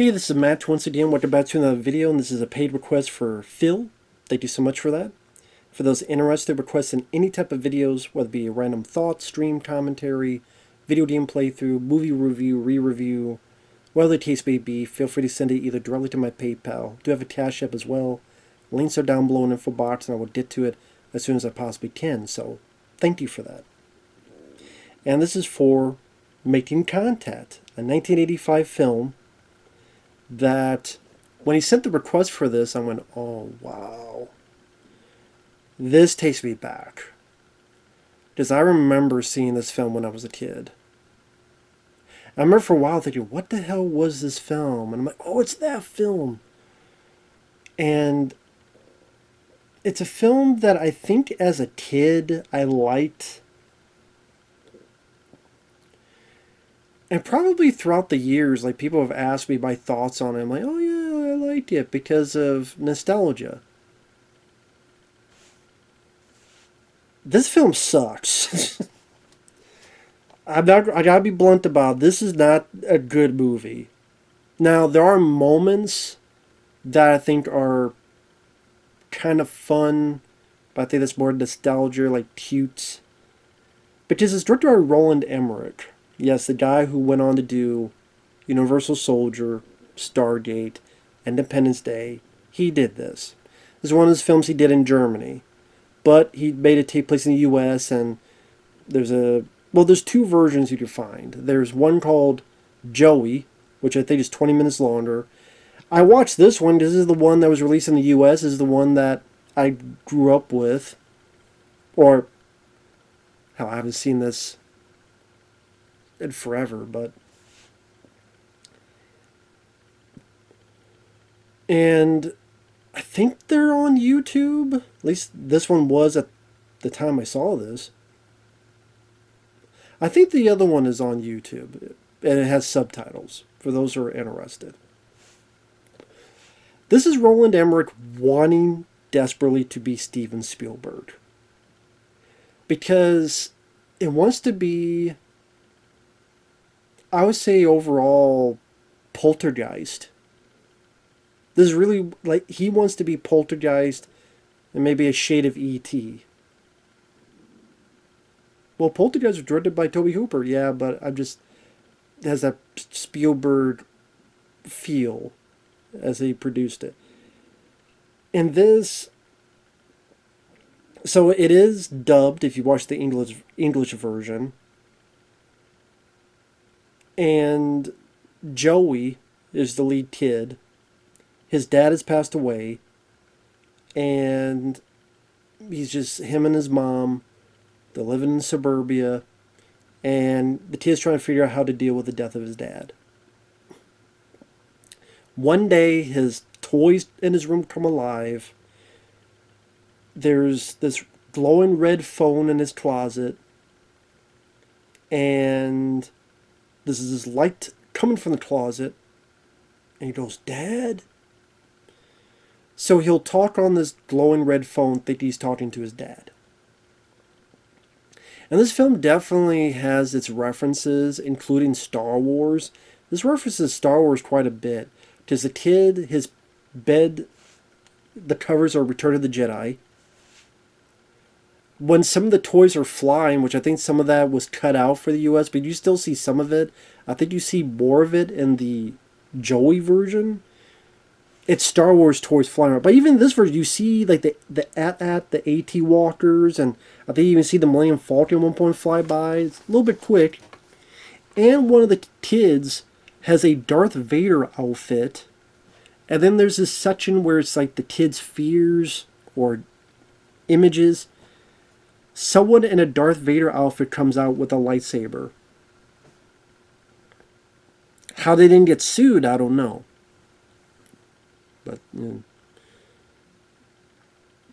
Hey, this is Matt once again. Welcome back to another video, and this is a paid request for Phil. Thank you so much for that. For those interested, requesting any type of videos, whether it be a random thought, stream commentary, video game playthrough, movie review, re-review, whatever the case may be, feel free to send it either directly to my PayPal. I do have a CashApp as well. Links are down below in the info box, and I will get to it as soon as I possibly can. So, thank you for that. And this is for Making Contact, a 1985 film that when he sent the request for this, I went, oh, wow. This takes me back. Because I remember seeing this film when I was a kid. I remember for a while thinking, what the hell was this film? And I'm like, oh, it's that film. And it's a film that I think as a kid I liked. And probably throughout the years, like, people have asked me my thoughts on it. I'm like, oh yeah, I liked it because of nostalgia. This film sucks. I gotta be blunt about it. This is not a good movie. Now, there are moments that I think are kind of fun, but I think that's more nostalgia, like cute. Because it's directed by Roland Emmerich. Yes, the guy who went on to do Universal Soldier, Stargate, Independence Day. He did this. This is one of his films he did in Germany. But he made it take place in the US, and there's two versions you can find. There's one called Joey, which I think is 20 minutes longer. I watched this one because this is the one that was released in the US. This is the one that I grew up with. Or, hell, I haven't seen this in forever, but... And I think they're on YouTube. At least this one was at the time I saw this. I think the other one is on YouTube, and it has subtitles for those who are interested. This is Roland Emmerich wanting desperately to be Steven Spielberg. Because it wants to be, I would say overall, Poltergeist. This is really, like, he wants to be Poltergeist and maybe a shade of E.T. Well, Poltergeist was directed by Tobe Hooper, yeah, but it has that Spielberg feel as he produced it. And this, so it is dubbed if you watch the English version. And Joey is the lead kid. His dad has passed away, and he's just him and his mom. They're living in suburbia, and the kid's trying to figure out how to deal with the death of his dad. One day, his toys in his room come alive. There's this glowing red phone in his closet, and this is this light coming from the closet, and he goes, "Dad?" So he'll talk on this glowing red phone, think he's talking to his dad. And this film definitely has its references, including Star Wars. This references Star Wars quite a bit. Because the kid, his bed, the covers are Return of the Jedi. When some of the toys are flying, which I think some of that was cut out for the US, but you still see some of it. I think you see more of it in the Joey version. It's Star Wars toys flying around. But even in this version, you see like the AT-AT, the AT walkers, and I think you even see the Millennium Falcon at one point fly by. It's a little bit quick. And one of the kids has a Darth Vader outfit. And then there's this section where it's like the kid's fears or images. Someone in a Darth Vader outfit comes out with a lightsaber. How they didn't get sued, I don't know. But,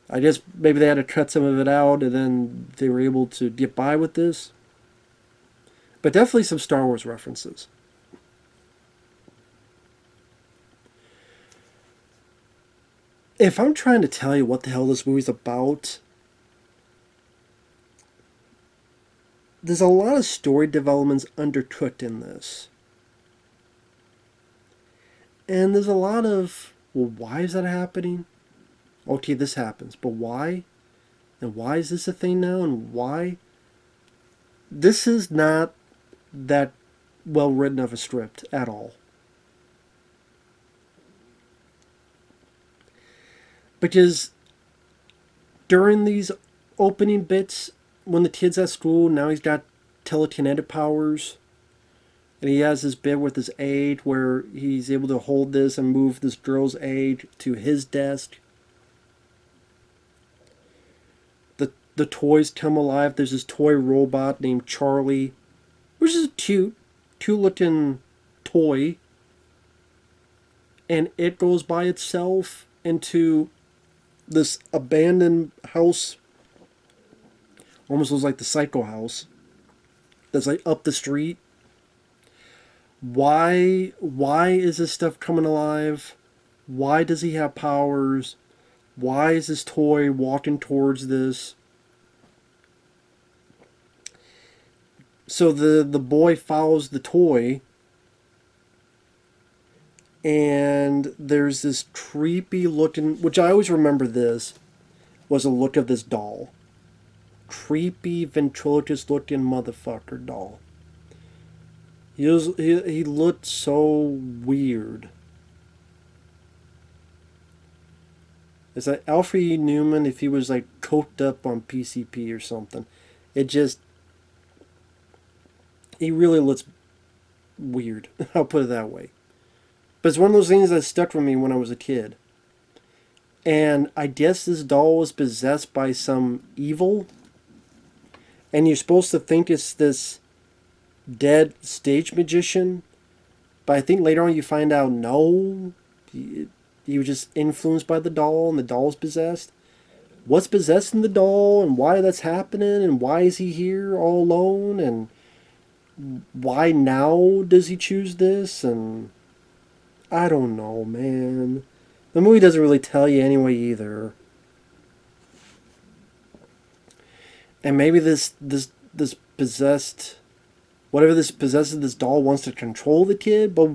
I guess maybe they had to cut some of it out and then they were able to get by with this. But definitely some Star Wars references. If I'm trying to tell you what the hell this movie's about, there's a lot of story developments undercooked in this. And there's a lot of, well, why is that happening? Okay, this happens, but why? And why is this a thing now? And why? This is not that well written of a script at all. Because during these opening bits, when the kid's at school, now he's got telekinetic powers. And he has this bit with his aide where he's able to hold this and move this girl's aide to his desk. The toys come alive. There's this toy robot named Charlie, which is a cute looking toy. And it goes by itself into this abandoned house. Almost looks like the Psycho house. That's like up the street. Why is this stuff coming alive? Why does he have powers? Why is this toy walking towards this? So the boy follows the toy, and there's this creepy looking, which I always remember this, was a look of this doll. Creepy ventriloquist looking motherfucker doll. He looked so weird. It's like Alfred E. Newman if he was like coked up on PCP or something. He really looks weird. I'll put it that way. But it's one of those things that stuck with me when I was a kid. And I guess this doll was possessed by some evil. And you're supposed to think it's this dead stage magician. But I think later on you find out no. He was just influenced by the doll and the doll's possessed. What's possessing the doll and why that's happening and why is he here all alone and why now does he choose this? And I don't know, man. The movie doesn't really tell you anyway either. And maybe this possessed, whatever this possesses this doll wants to control the kid, but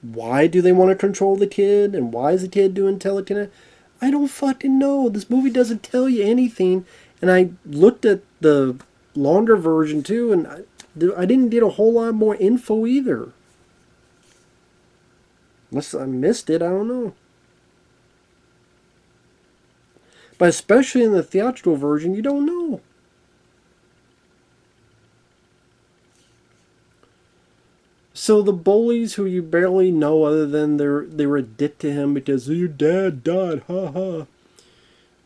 why do they want to control the kid? And why is the kid doing telekinetic? I don't fucking know. This movie doesn't tell you anything. And I looked at the longer version too, and I didn't get a whole lot more info either. Unless I missed it, I don't know. But especially in the theatrical version, you don't know. So the bullies who you barely know other than they were addicted to him because your dad died, haha.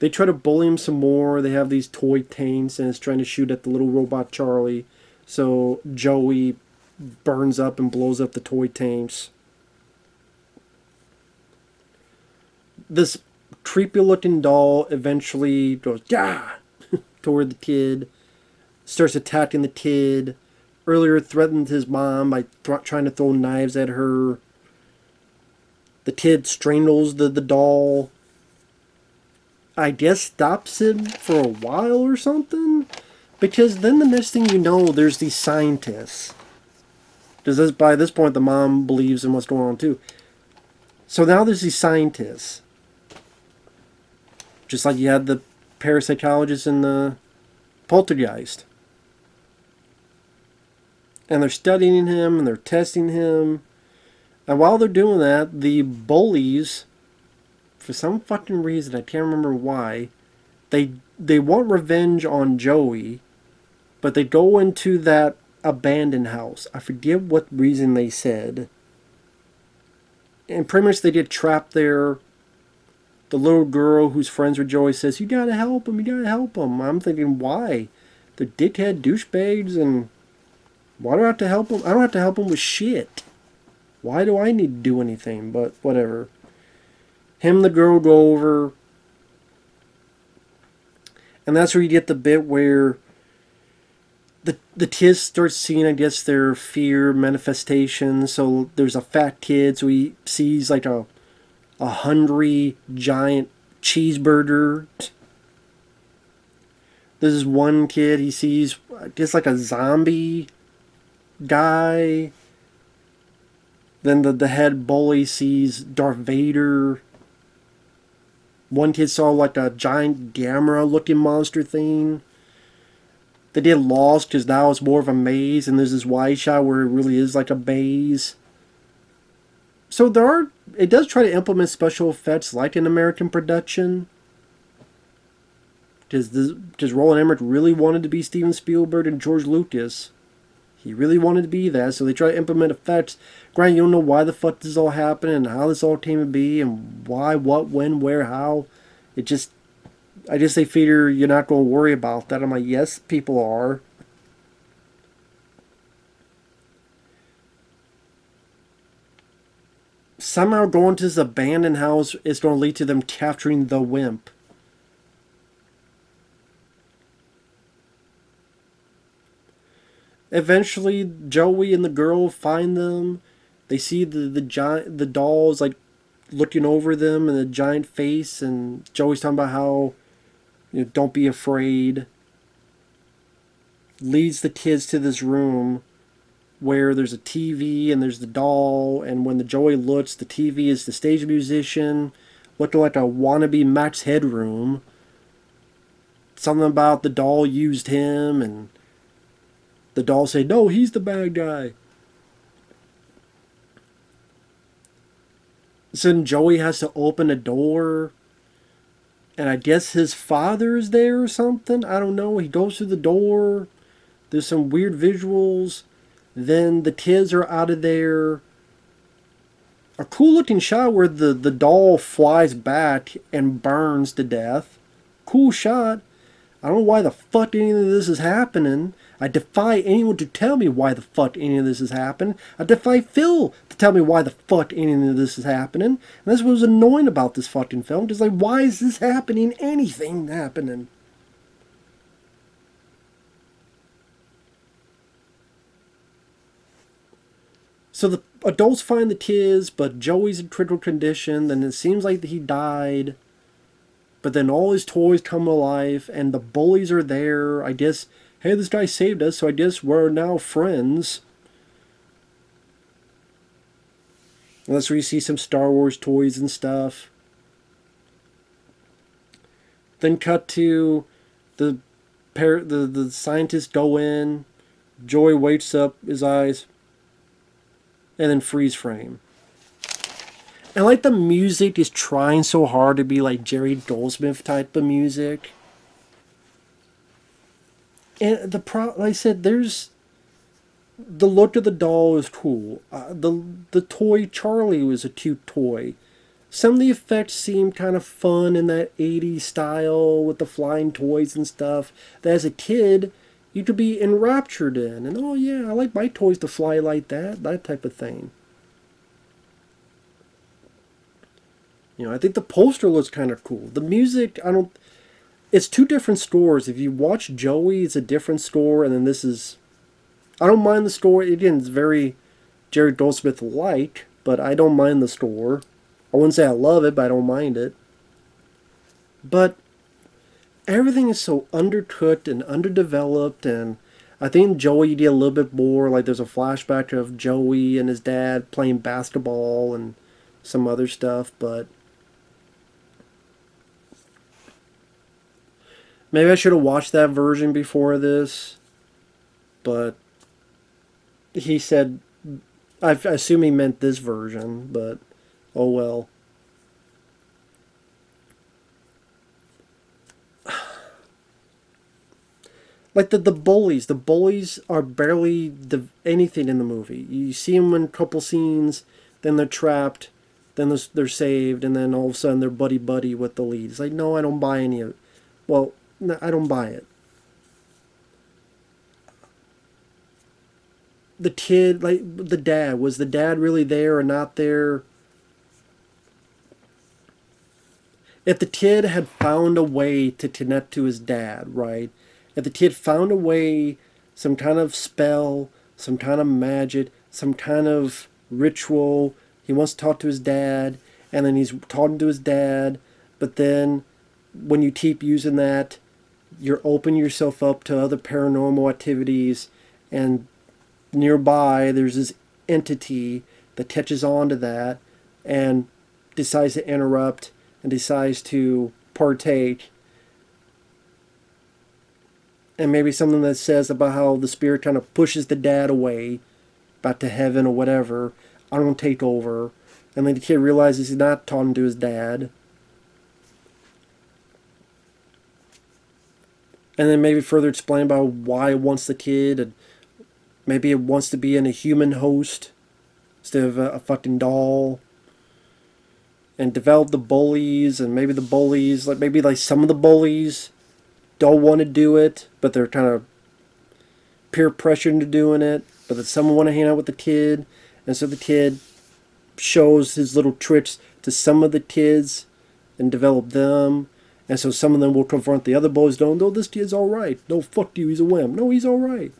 They try to bully him some more. They have these toy tanks and it's trying to shoot at the little robot Charlie. So Joey burns up and blows up the toy tanks. This creepy looking doll eventually goes yeah toward the kid, starts attacking the kid. Earlier threatened his mom by trying to throw knives at her. The kid strangles the doll. I guess stops him for a while or something. Because then the next thing you know, there's these scientists. Because by this point, the mom believes in what's going on too. So now there's these scientists. Just like you had the parapsychologist in the Poltergeist. And they're studying him and they're testing him. And while they're doing that, the bullies, for some fucking reason, I can't remember why, they want revenge on Joey, but they go into that abandoned house. I forget what reason they said. And pretty much they get trapped there. The little girl who's friends with Joey says, you gotta help him, you gotta help him. I'm thinking, why? They're dickhead douchebags and why do I have to help him? I don't have to help him with shit. Why do I need to do anything? But whatever. Him and the girl go over. And that's where you get the bit where the kids start seeing, I guess, their fear manifestations. So there's a fat kid, so he sees like a hungry giant cheeseburger. This is one kid, he sees, I guess, like a zombie guy. Then the head bully sees Darth Vader. One kid saw like a giant Gamera looking monster thing. They did Lost because now it's more of a maze, and there's this wide shot where it really is like a maze. So it does try to implement special effects like an American production. Does Roland Emmerich really wanted to be Steven Spielberg and George Lucas? He really wanted to be that, so they try to implement effects. Granted, you don't know why the fuck this all happened and how this all came to be and why, what, when, where, how. I guess they figure you're not going to worry about that. I'm like, yes, people are. Somehow going to this abandoned house is going to lead to them capturing the wimp. Eventually, Joey and the girl find them. They see the dolls like looking over them and the giant face, and Joey's talking about how, don't be afraid. Leads the kids to this room where there's a TV and there's the doll, and when the Joey looks, the TV is the stage musician looking like a wannabe Max Headroom. Something about the doll used him, and the doll say, no, he's the bad guy. So then Joey has to open a door, and I guess his father is there or something. I don't know. He goes through the door. There's some weird visuals. Then the kids are out of there. A cool looking shot where the doll flies back and burns to death. Cool shot. I don't know why the fuck any of this is happening. I defy anyone to tell me why the fuck any of this is happening. I defy Phil to tell me why the fuck any of this is happening. And that's what was annoying about this fucking film. Just like, why is this happening? Anything happening? So the adults find the kids, but Joey's in critical condition. Then it seems like he died. But then all his toys come to life, and the bullies are there. I guess, hey, this guy saved us, so I guess we're now friends. And that's where you see some Star Wars toys and stuff. Then cut to the scientists go in. Joey wakes up his eyes. And then freeze frame. And like the music is trying so hard to be like Jerry Goldsmith type of music. And like I said, there's the look of the doll is cool. The toy Charlie was a cute toy. Some of the effects seem kind of fun in that 80s style with the flying toys and stuff. That as a kid, you could be enraptured in. And oh yeah, I like my toys to fly like that type of thing. I think the poster looks kind of cool. The music, it's two different scores. If you watch Joey, it's a different score, and then this is, I don't mind the score. Again, it's very Jerry Goldsmith-like, but I don't mind the score. I wouldn't say I love it, but I don't mind it. But everything is so undercooked and underdeveloped, and I think Joey did a little bit more. Like there's a flashback of Joey and his dad playing basketball and some other stuff, but maybe I should have watched that version before this. But he said, I assume he meant this version, but oh well. Like the bullies are barely anything in the movie. You see them in a couple scenes, then they're trapped, then they're saved, and then all of a sudden they're buddy with the lead. It's like, no, I don't buy any of it. Well, no, I don't buy it. The kid, like the dad, was the dad really there or not there? If the kid had found a way to connect to his dad, right? If the kid found a way, some kind of spell, some kind of magic, some kind of ritual, he wants to talk to his dad, and then he's talking to his dad, but then when you keep using that, you're opening yourself up to other paranormal activities, and nearby there's this entity that catches on to that and decides to interrupt and decides to partake. And maybe something that says about how the spirit kind of pushes the dad away, back to heaven or whatever. I don't take over. And then the kid realizes he's not talking to his dad. And then maybe further explain about why it wants the kid. And maybe it wants to be in a human host instead of a fucking doll. And develop the bullies. And maybe the bullies, maybe some of the bullies don't want to do it, but they're kind of peer pressured into doing it. But that someone want to hang out with the kid. And so the kid shows his little tricks to some of the kids and develop them. And so some of them will confront the other boys. No, this kid's alright. No, fuck you, he's a wimp. No, he's alright.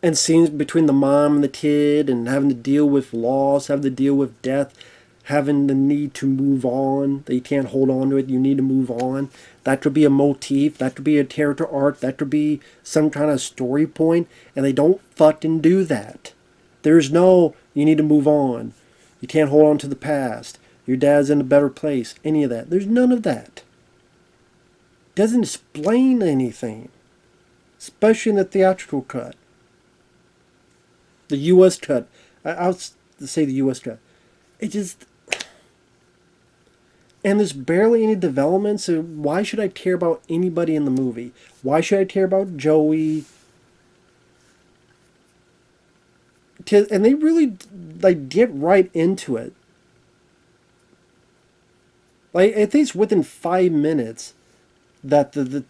And scenes between the mom and the kid and having to deal with loss, having to deal with death, having the need to move on, that you can't hold on to it, you need to move on. That could be a motif, that could be a character arc, that could be some kind of story point, and they don't fucking do that. There's no, you need to move on, you can't hold on to the past, your dad's in a better place, any of that. There's none of that. Doesn't explain anything, especially in the theatrical cut. The U.S. cut, I'll say the U.S. cut, it just... And there's barely any development, so why should I care about anybody in the movie? Why should I care about Joey? And they really, get right into it. I think it's within 5 minutes that the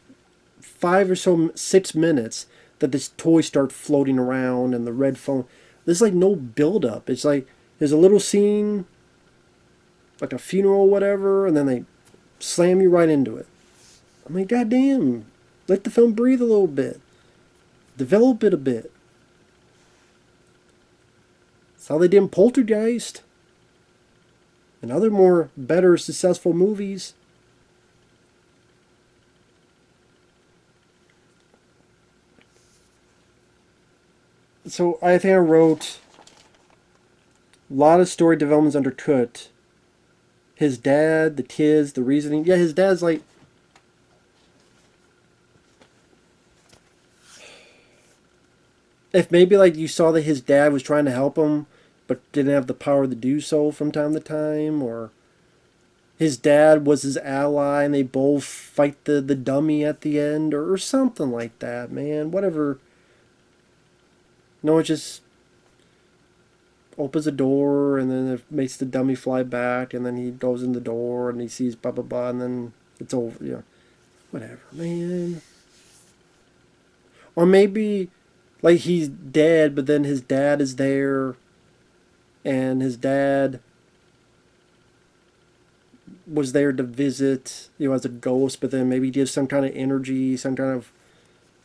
5 or so, 6 minutes that this toy starts floating around and the red phone. There's, no build-up. It's there's a little scene, like a funeral or whatever, and then they slam you right into it. I'm like, goddamn, let the film breathe a little bit. Develop it a bit. That's how they did in Poltergeist. And other more better, successful movies. So I think I wrote a lot of story developments undercut. His dad, the kids, the reasoning. Yeah, his dad's if maybe you saw that his dad was trying to help him but didn't have the power to do so from time to time, or his dad was his ally and they both fight the dummy at the end, or something like that, man. Whatever. No, it just opens a door and then it makes the dummy fly back and then he goes in the door and he sees blah blah blah and then it's over. Yeah, whatever, man. Or maybe he's dead but then his dad is there and his dad was there to visit, as a ghost, but then maybe gives some kind of energy, some kind of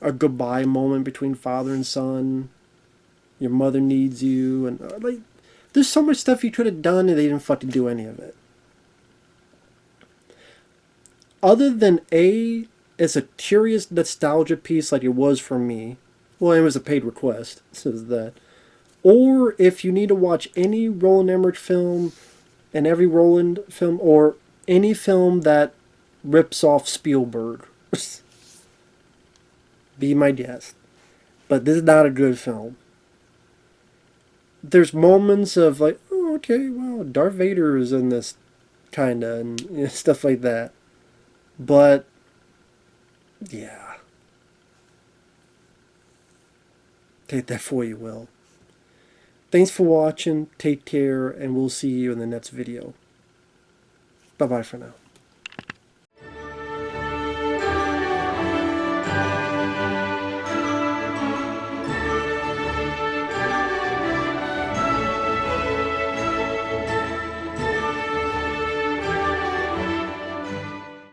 a goodbye moment between father and son. Your mother needs you, and there's so much stuff you could have done and they didn't fucking do any of it. Other than it's a curious nostalgia piece like it was for me. Well, it was a paid request, so that. Or if you need to watch any Roland Emmerich film, and every Roland film, or any film that rips off Spielberg, be my guest. But this is not a good film. There's moments of oh, okay, well, Darth Vader is in this, kinda, and stuff like that. But, yeah. Take that for you will. Thanks for watching, take care, and we'll see you in the next video. Bye-bye for now.